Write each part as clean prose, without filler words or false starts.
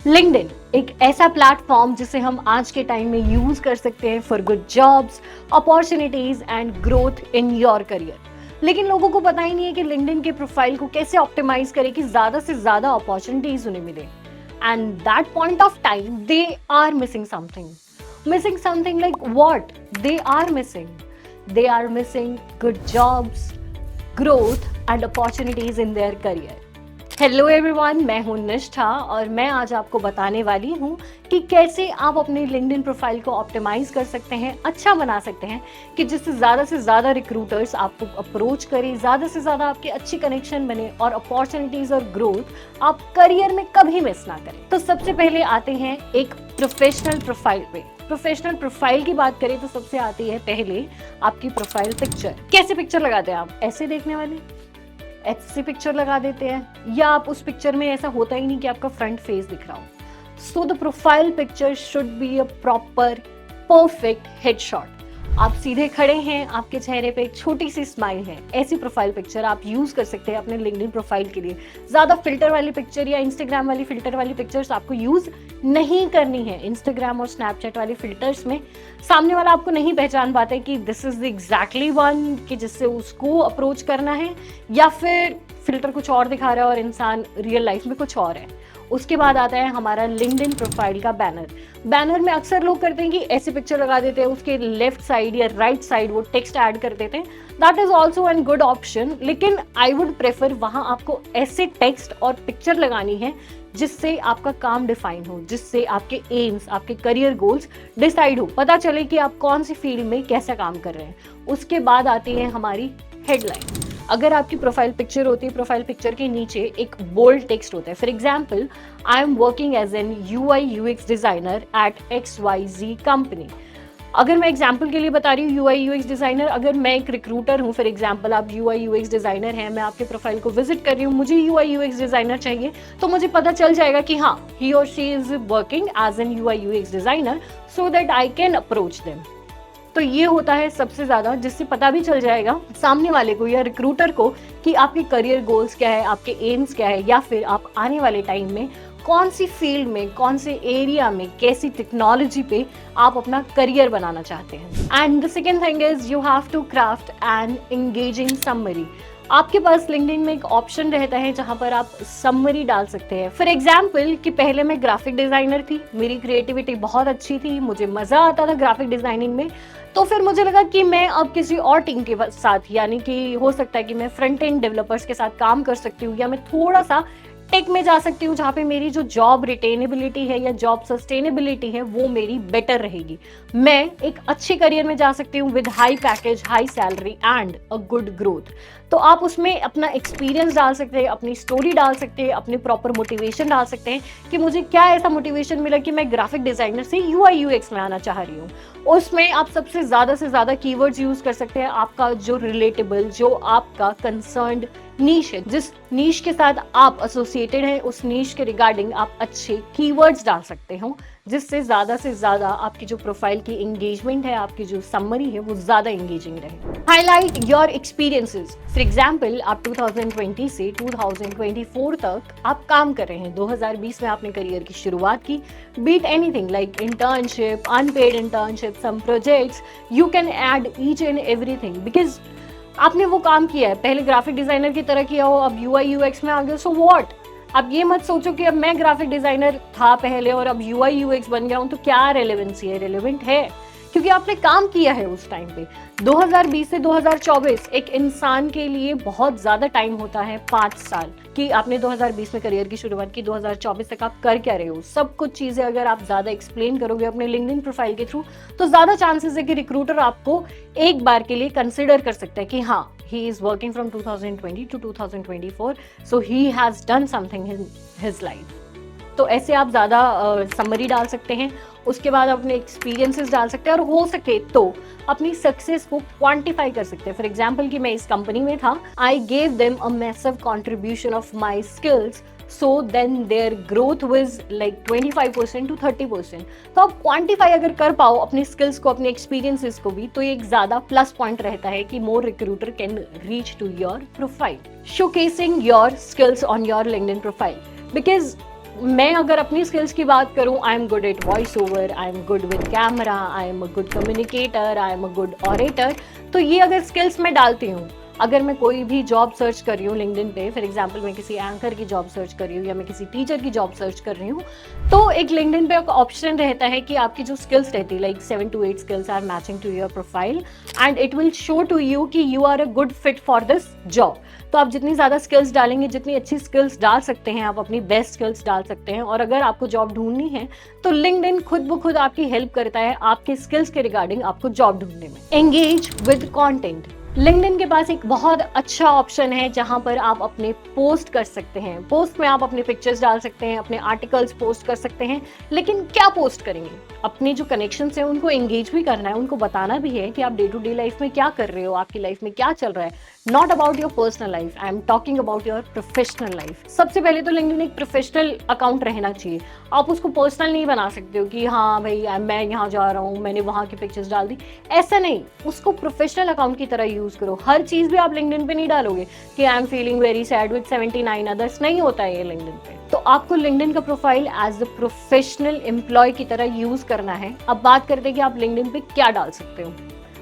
LinkedIn एक ऐसा platform जिसे हम आज के टाइम में यूज कर सकते हैं for good jobs, opportunities and growth in your career. लेकिन लोगों को पता ही नहीं है कि लिंक्डइन के प्रोफाइल को कैसे ऑप्टिमाइज करें कि ज्यादा से ज्यादा अपॉर्चुनिटीज उन्हें मिले। And that point of time they are missing something like what they are missing good jobs, growth and opportunities in their career. Hello everyone, मैं हूं निष्ठा और मैं आज आपको बताने वाली हूं कि कैसे आप अपने लिंक्डइन प्रोफाइल को ऑप्टिमाइज कर सकते हैं, अच्छा बना सकते हैं कि जिससे से ज़्यादा रिक्रूटर्स आपको अप्रोच करें, ज़्यादा से ज़्यादा आपके अच्छे कनेक्शन बने और अपॉर्चुनिटीज़ और ग्रोथ आप करियर में कभी मिस ना करें। तो सबसे पहले आते हैं एक प्रोफेशनल प्रोफाइल पे। प्रोफेशनल प्रोफाइल की बात करें तो सबसे आती है पहले आपकी प्रोफाइल पिक्चर। कैसे पिक्चर लगाते हैं आप? ऐसे देखने वाले ऐसी पिक्चर लगा देते हैं, या आप उस पिक्चर में ऐसा होता ही नहीं कि आपका फ्रंट फेस दिख रहा हो। So the profile picture should be a proper perfect headshot. आप सीधे खड़े हैं, आपके चेहरे पे एक छोटी सी स्माइल है, ऐसी प्रोफाइल पिक्चर आप यूज कर सकते हैं अपने लिंक्डइन प्रोफाइल के लिए। ज्यादा फिल्टर वाली पिक्चर या इंस्टाग्राम वाली फिल्टर वाली पिक्चर्स आपको यूज नहीं करनी है। इंस्टाग्राम और स्नैपचैट वाले फिल्टर्स में सामने वाला आपको नहीं पहचान पाते कि this is the exactly one कि जिससे उसको अप्रोच करना है, या फिर फिल्टर कुछ और दिखा रहा है और इंसान रियल लाइफ में कुछ और है। उसके बाद आता है हमारा लिंक्डइन प्रोफाइल का बैनर में अक्सर लोग करते हैं कि ऐसे पिक्चर लगा देते हैं, उसके लेफ्ट साइड या राइट साइड वो टेक्स्ट ऐड कर देते हैं। That is also an good option, लेकिन आई वुड प्रेफर वहां आपको ऐसे टेक्स्ट और पिक्चर लगानी है जिससे आपका काम डिफाइन हो, जिससे आपके एम्स, आपके करियर गोल्स डिसाइड हो, पता चले कि आप कौन सी फील्ड में कैसा काम कर रहे हैं। उसके बाद आती है हमारी हेडलाइन। अगर आपकी प्रोफाइल पिक्चर होती है, प्रोफाइल पिक्चर के नीचे एक बोल्ड टेक्स्ट होता है। For example, I am working as an UI UX designer at XYZ company. अगर मैं एग्जाम्पल के लिए बता रही हूँ UI UX डिजाइनर, अगर मैं एक रिक्रूटर हूँ, फॉर एग्जाम्पल आप UI UX डिजाइनर हैं, मैं आपके प्रोफाइल को विजिट कर रही हूँ, मुझे UI UX डिजाइनर चाहिए, तो मुझे पता चल जाएगा कि हाँ, ही और she is working as an UI UX designer, so that I can approach them. तो ये होता है सबसे ज्यादा, जिससे पता भी चल जाएगा सामने वाले को या रिक्रूटर को कि आपके करियर गोल्स क्या है, आपके एम्स क्या है, या फिर आप आने वाले टाइम में कौन सी फील्ड में, कौन से एरिया में, कैसी टेक्नोलॉजी पे आप अपना करियर बनाना चाहते हैं। And the second thing is you have to craft an engaging summary. आपके पास लिंक्डइन में एक ऑप्शन रहता है जहां पर आप समरी डाल सकते हैं। फॉर एग्जाम्पल कि पहले मैं ग्राफिक डिजाइनर थी, मेरी क्रिएटिविटी बहुत अच्छी थी, मुझे मजा आता था ग्राफिक डिजाइनिंग में, तो फिर मुझे लगा कि मैं अब किसी और टीम के साथ, यानी कि हो सकता है कि मैं फ्रंट एंड डेवलपर्स के साथ काम कर सकती हूँ, या मैं थोड़ा सा टेक में जा सकती हूँ जहाँ पे मेरी जो जॉब रिटेनेबिलिटी है या जॉब सस्टेनेबिलिटी है वो मेरी बेटर रहेगी। मैं एक अच्छे करियर में जा सकती हूँ with high package, high salary and a good growth. तो आप उसमें अपना एक्सपीरियंस डाल सकते हैं, अपनी स्टोरी डाल सकते हैं, अपने प्रॉपर मोटिवेशन डाल सकते हैं कि मुझे क्या ऐसा मोटिवेशन मिला कि मैं ग्राफिक डिजाइनर से UI UX में आना चाह रही हूँ। उसमें आप सबसे ज्यादा कीवर्ड्स यूज कर सकते हैं। आपका जो रिलेटेबल, जो आपका कंसर्न्ड नीश है, जिस नीश के साथ आप एसोसिएटेड हैं, उस नीश के रिगार्डिंग आप अच्छे कीवर्ड्स डाल सकते हो, जिससे से ज्यादा आपकी जो प्रोफाइल की एंगेजमेंट है, आपकी जो समरी है, वो ज्यादा एंगेजिंग रहे। Highlight your experiences. For example, आप 2020 से 2024 तक आप काम कर रहे हैं। 2020 में आपने करियर की शुरुआत की। Be it anything like internship, unpaid internship, some projects, you can add each and everything, because आपने वो काम किया है। पहले ग्राफिक डिजाइनर की तरह किया हो, अब UI UX में आ गए, सो व्हाट। अब ये मत सोचो कि अब मैं ग्राफिक डिजाइनर था पहले और अब UI UX बन गया हूं तो क्या रेलेवेंसी है। रेलेवेंट है, क्योंकि आपने काम किया है उस टाइम पे। 2020 से 2024 एक इंसान के लिए बहुत ज्यादा टाइम होता है, 5 साल, कि आपने 2020 में करियर की शुरुआत की, 2024 तक आप कर क्या रहे हो। सब कुछ चीजें अगर आप ज्यादा एक्सप्लेन करोगे अपने लिंक्डइन प्रोफाइल के थ्रू, तो ज्यादा चांसेस है कि रिक्रूटर आपको एक बार के लिए कंसिडर कर सकता है कि हाँ, he is working from 2020 to 2024, so he has done something in his life. तो ऐसे आप ज़्यादा समरी डाल सकते हैं। उसके बाद अपने एक्सपीरियंसेस डाल सकते हैं, और हो सके तो अपनी सक्सेस को क्वांटिफाई कर सकते हैं। फॉर एग्जाम्पल कि मैं इस कंपनी में था, I gave them a massive contribution of my skills, so then their growth was like 25% to 30%। तो आप क्वांटिफाई अगर कर पाओ अपनी स्किल्स को, अपने एक्सपीरियंसेस को भी, तो ये एक ज़्यादा प्लस पॉइंट रहता है कि more recruiter can reach to your profile. Showcasing your skills on your LinkedIn profile, because मैं अगर अपनी स्किल्स की बात करूं, I am good at voice over, I am good with camera, I am a good communicator, I am a good orator. तो ये अगर skills मैं डालती हूँ, अगर मैं कोई भी जॉब सर्च कर रही हूँ लिंक्डइन पे, फॉर एग्जांपल मैं किसी एंकर की जॉब सर्च कर रही हूँ या मैं किसी टीचर की जॉब सर्च कर रही हूँ, तो एक लिंक्डइन पे एक ऑप्शन रहता है कि आपकी जो स्किल्स रहती है, like 7 to 8 skills are matching to your profile and it will show to you कि you are a good fit for this job. तो आप जितनी ज़्यादा स्किल्स डालेंगे, जितनी अच्छी स्किल्स डाल सकते हैं, आप अपनी बेस्ट स्किल्स डाल सकते हैं। और अगर आपको जॉब ढूंढनी है तो लिंक्डइन खुद ब खुद आपकी हेल्प करता है आपके स्किल्स के रिगार्डिंग आपको जॉब ढूंढने में। Engage with content. लिंक्डइन के पास एक बहुत अच्छा ऑप्शन है जहां पर आप अपने पोस्ट कर सकते हैं। पोस्ट में आप अपने पिक्चर्स डाल सकते हैं, अपने आर्टिकल्स पोस्ट कर सकते हैं, लेकिन क्या पोस्ट करेंगे? अपने जो कनेक्शंस हैं उनको एंगेज भी करना है, उनको बताना भी है कि आप डे टू डे लाइफ में क्या कर रहे हो, आपकी लाइफ में क्या चल रहा है। Not about your personal life, I am talking about your professional life. सबसे पहले तो लिंक्डइन एक प्रोफेशनल अकाउंट रहना चाहिए। आप उसको पर्सनल नहीं बना सकते हो कि हाँ भाई मैं यहाँ जा रहा हूँ, मैंने वहाँ की पिक्चर्स डाल दी, ऐसा नहीं। उसको प्रोफेशनल अकाउंट की तरह यूज करो। हर चीज भी आप लिंक्डइन पे नहीं डालोगे कि I am feeling very sad with 79 others, नहीं होता है ये लिंक्डइन पे। तो आपको लिंक्डइन का profile as a professional employ की तरह यूज करना है। अब बात करते हैं कि आप लिंक्डइन पे क्या डाल सकते हो।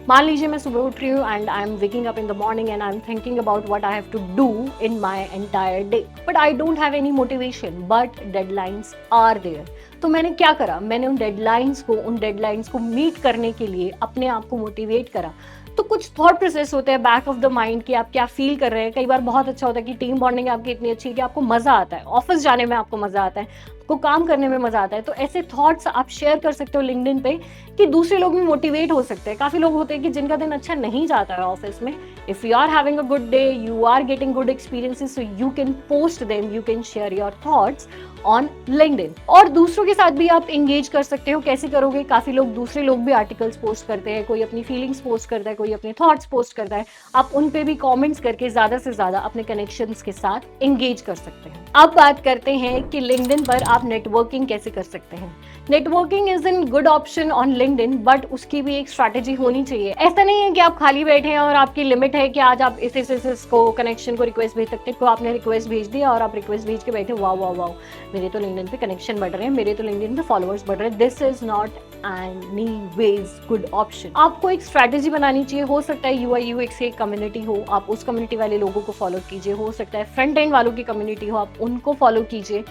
मान लीजिए मैं सुबह उठ रही हूँ and I am waking up in the morning and I am thinking about what I have to do in my entire day, but I don't have any motivation, but deadlines are there. तो मैंने क्या करा? मैंने उन deadlines को meet करने के लिए अपने आप को मोटिवेट करा। तो कुछ थॉट प्रोसेस होते हैं बैक ऑफ द माइंड कि आप क्या फील कर रहे हैं। कई बार बहुत अच्छा होता है कि टीम बॉन्डिंग आपकी इतनी अच्छी है कि आपको मजा आता है, ऑफिस जाने में आपको मजा आता है, आपको काम करने में मजा आता है। तो ऐसे थॉट्स आप शेयर कर सकते हो लिंक्डइन पे कि दूसरे लोग भी मोटिवेट हो सकते हैं। काफी लोग होते हैं कि जिनका दिन अच्छा नहीं जाता है ऑफिस में, if you are having a good day, you are getting good experiences, so you can post them, you can share your thoughts on LinkedIn. और दूसरों के साथ भी आप एंगेज कर सकते हो। कैसे करोगे? काफी लोग, दूसरे लोग भी आर्टिकल्स पोस्ट करते हैं, कोई अपनी फीलिंग्स पोस्ट करता है, कोई अपने थॉट्स पोस्ट करता है। आप उन पे भी कमेंट्स करके ज्यादा से ज्यादा अपने कनेक्शंस के साथ एंगेज कर सकते हैं। अब बात करते हैं कि लिंक्डइन पर आप नेटवर्किंग कैसे कर सकते हैं। Networking is an good option on LinkedIn, but उसकी भी एक स्ट्रैटेजी होनी चाहिए। ऐसा नहीं है कि आप खाली बैठे हैं और आपकी लिमिट है कि आज आप इस को कनेक्शन को रिक्वेस्ट भेज सकते हैं। तो आपने रिक्वेस्ट भेज दिया और आप रिक्वेस्ट भेज के बैठे, वाओ वाओ वाओ, मेरे तो लिंक्डइन पे कनेक्शन बढ़ रहे हैं, मेरे तो लिंक्डइन पे फॉलोअर्स बढ़ रहे हैं। This is not anyways good option. आपको एक स्ट्रैटेजी बनानी चाहिए। हो सकता है UI UX की कम्युनिटी हो, आप उस कम्युनिटी वाले लोगों को फॉलो कीजिए। हो सकता है फ्रंट एंड वालों की कम्युनिटी हो, आप उनको फॉलो कीजिए।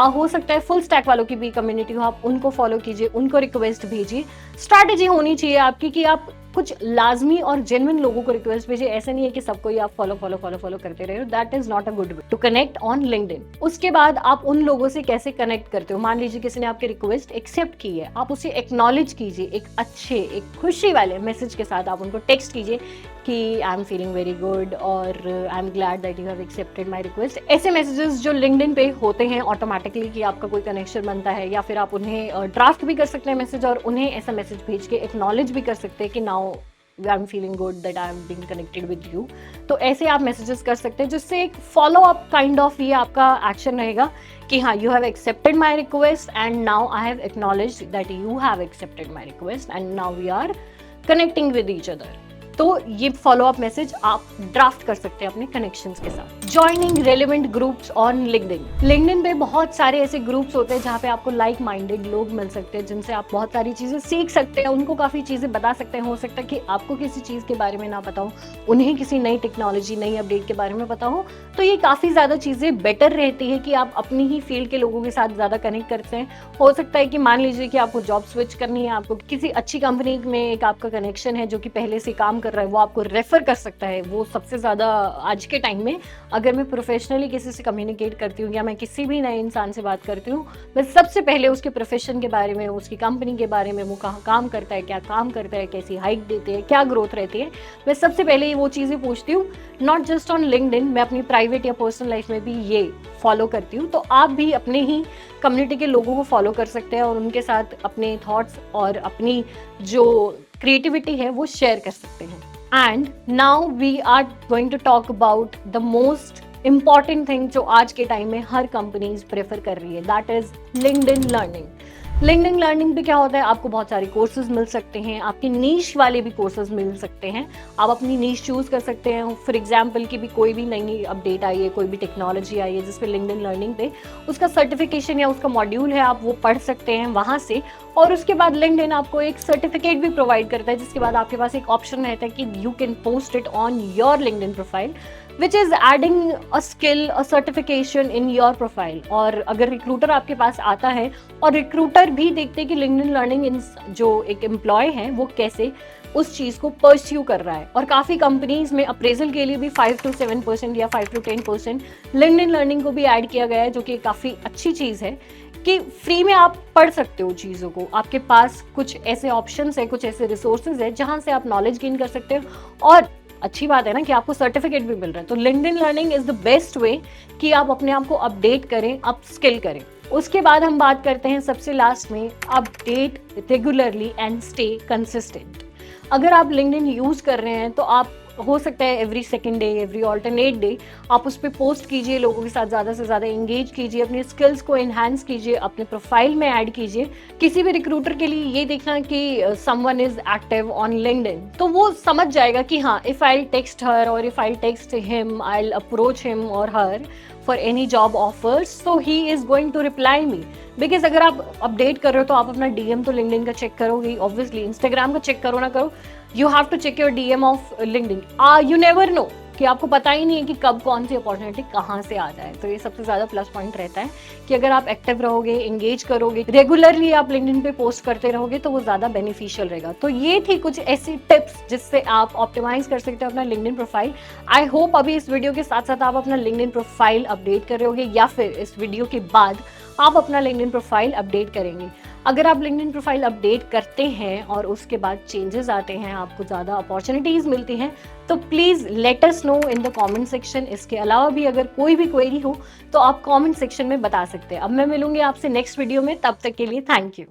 हो सकता है फुल स्टैक वालों की भी कम्युनिटी हो, आप उनको फॉलो कीजिए, उनको रिक्वेस्ट भेजिए। स्ट्रैटेजी होनी चाहिए आपकी कि आप कुछ लाजमी और जेन्युइन लोगों को रिक्वेस्ट भेजिए। ऐसा नहीं है कि सबको ही आप फॉलो करते रहे हो। That is not a good way to connect on LinkedIn. उसके बाद आप उन लोगों से कैसे कनेक्ट करते हो? मान लीजिए किसी ने आपकी रिक्वेस्ट एक्सेप्ट की है, आप उसे एक्नॉलेज कीजिए। एक खुशी वाले मैसेज के साथ आप उनको टेक्स्ट कीजिए कि I am feeling very good और I am glad that you have accepted my request. ऐसे मैसेजेस जो लिंक्डइन पे होते हैं ऑटोमेटिकली कि आपका कोई कनेक्शन बनता है, या फिर आप उन्हें ड्राफ्ट भी कर सकते हैं मैसेज और उन्हें ऐसा मैसेज भेज के एक्नॉलेज भी कर सकते हैं कि now I am feeling good that I am being connected with you. तो ऐसे आप मैसेजेस कर सकते हैं, जिससे एक फॉलो अप काइंड ऑफ ये आपका एक्शन रहेगा कि हाँ, you have accepted my request and now I have acknowledged that you have accepted my request and now we are connecting with each other. तो ये फॉलो अप मैसेज आप draft कर सकते हैं अपने कनेक्शंस के साथ। Joining relevant groups on LinkedIn. LinkedIn पे बहुत सारे ऐसे ग्रुप्स होते हैं जहाँ पे आपको लाइक माइंडेड लोग मिल सकते हैं, जिनसे आप बहुत सारी चीजें सीख सकते हैं, उनको काफी चीजें बता सकते हैं। हो सकता है कि आपको किसी चीज के बारे में ना पता हो, उन्हें किसी नई टेक्नोलॉजी, नई अपडेट के बारे में पता हो। तो ये काफी ज्यादा चीजें बेटर रहती है कि आप अपनी ही फील्ड के लोगों के साथ ज्यादा कनेक्ट करते हैं। हो सकता है कि मान लीजिए कि आपको जॉब स्विच करनी है, आपको किसी अच्छी कंपनी में एक आपका कनेक्शन है जो कि पहले से काम कर रहा है, वो आपको रेफर कर सकता है। वो सबसे ज्यादा आज के टाइम में, अगर मैं प्रोफेशनली किसी से कम्युनिकेट करती हूँ या मैं किसी भी नए इंसान से बात करती हूँ, मैं सबसे पहले उसके प्रोफेशन के बारे में, उसकी कंपनी के बारे में, वो कहाँ काम करता है, क्या काम करता है, कैसी हाइक देते हैं, क्या ग्रोथ रहती है, मैं सबसे पहले वो चीज़ें पूछती हूँ। नॉट जस्ट ऑन लिंक्डइन, मैं अपनी प्राइवेट या पर्सनल लाइफ में भी ये फॉलो करती हूँ। तो आप भी अपने ही कम्युनिटी के लोगों को फॉलो कर सकते हैं और उनके साथ अपने थॉट्स और अपनी जो क्रिएटिविटी है वो शेयर कर सकते हैं। And now we are going to talk about the most important thing जो आज के टाइम में हर कंपनीज प्रेफर कर रही है, that is LinkedIn Learning। LinkedIn learning पे क्या होता है, आपको बहुत सारे कोर्सेज मिल सकते हैं, आपके नीश वाले भी कोर्सेज मिल सकते हैं। आप अपनी नीश चूज कर सकते हैं। फॉर एग्जांपल कि भी कोई भी नई अपडेट आई है, कोई भी टेक्नोलॉजी आई है जिस पे लिंक्डइन लर्निंग पे उसका सर्टिफिकेशन या उसका मॉड्यूल है, आप वो पढ़ सकते हैं वहाँ से। और उसके बाद लिंक्डइन आपको एक सर्टिफिकेट भी प्रोवाइड करता है, जिसके बाद आपके पास एक ऑप्शन रहता है कि you can post it on your LinkedIn profile, which is adding a skill, a certification in your profile. और अगर रिक्रूटर आपके पास आता है और रिक्रूटर भी देखते हैं कि लिंक्डइन लर्निंग जो एक एम्प्लॉय है वो कैसे उस चीज़ को परस्यू कर रहा है। और काफ़ी कंपनीज में अप्रेजल के लिए भी 5 to 7% या 5 to 10% लिंक्डइन लर्निंग को भी ऐड किया गया है, जो कि काफ़ी अच्छी चीज़ है कि फ्री में आप पढ़ सकते हो चीज़ों को। आपके पास कुछ ऐसे ऑप्शंस है, कुछ ऐसे रिसोर्सेज है जहाँ से आप नॉलेज गेन कर सकते हो। और अच्छी बात है ना कि आपको सर्टिफिकेट भी मिल रहा है। तो LinkedIn learning is the best way कि आप अपने आप को अपडेट करें, अप स्किल करें। उसके बाद हम बात करते हैं सबसे लास्ट में, update regularly and stay consistent. अगर आप लिंक्डइन यूज कर रहे हैं तो आप हो सकता है every second day, every alternate day आप उस पर पोस्ट कीजिए, लोगों के साथ ज़्यादा से ज़्यादा एंगेज कीजिए, अपनी स्किल्स को एनहांस कीजिए, अपने प्रोफाइल में ऐड कीजिए। किसी भी रिक्रूटर के लिए ये देखना कि someone is active on LinkedIn, तो वो समझ जाएगा कि हाँ, इफ आई टेक्स्ट हर और if I text him, I approach him और her for any job offers, so he is going to reply me. Because अगर आप अपडेट कर रहे हो तो आप अपना डीएम तो लिंक्डइन का चेक करोगे, ऑब्वियसली इंस्टाग्राम का चेक करो ना करो, you have to check your DM of LinkedIn. You never know कि आपको पता ही नहीं है कि कब कौन सी अपॉर्चुनिटी कहाँ से आ जाए। तो ये सबसे ज़्यादा प्लस पॉइंट रहता है कि अगर आप एक्टिव रहोगे, एंगेज करोगे, रेगुलरली आप लिंक्डइन पे पोस्ट करते रहोगे तो वो ज़्यादा बेनिफिशियल रहेगा। तो ये थी कुछ ऐसी टिप्स जिससे आप ऑप्टिमाइज कर सकते हो अपना लिंक्डइन प्रोफाइल। आई होप अभी इस वीडियो के साथ साथ आप अपना लिंक्डइन प्रोफाइल अपडेट कर रहे होगे, या फिर इस वीडियो के बाद आप अपना लिंक्डइन प्रोफाइल अपडेट करेंगे। अगर आप लिंक्डइन प्रोफाइल अपडेट करते हैं और उसके बाद चेंजेस आते हैं, आपको ज़्यादा अपॉर्चुनिटीज़ मिलती हैं, तो please let us know in the comment section. इसके अलावा भी अगर कोई भी क्वेरी हो तो आप कमेंट सेक्शन में बता सकते हैं। अब मैं मिलूंगी आपसे नेक्स्ट वीडियो में, तब तक के लिए थैंक यू।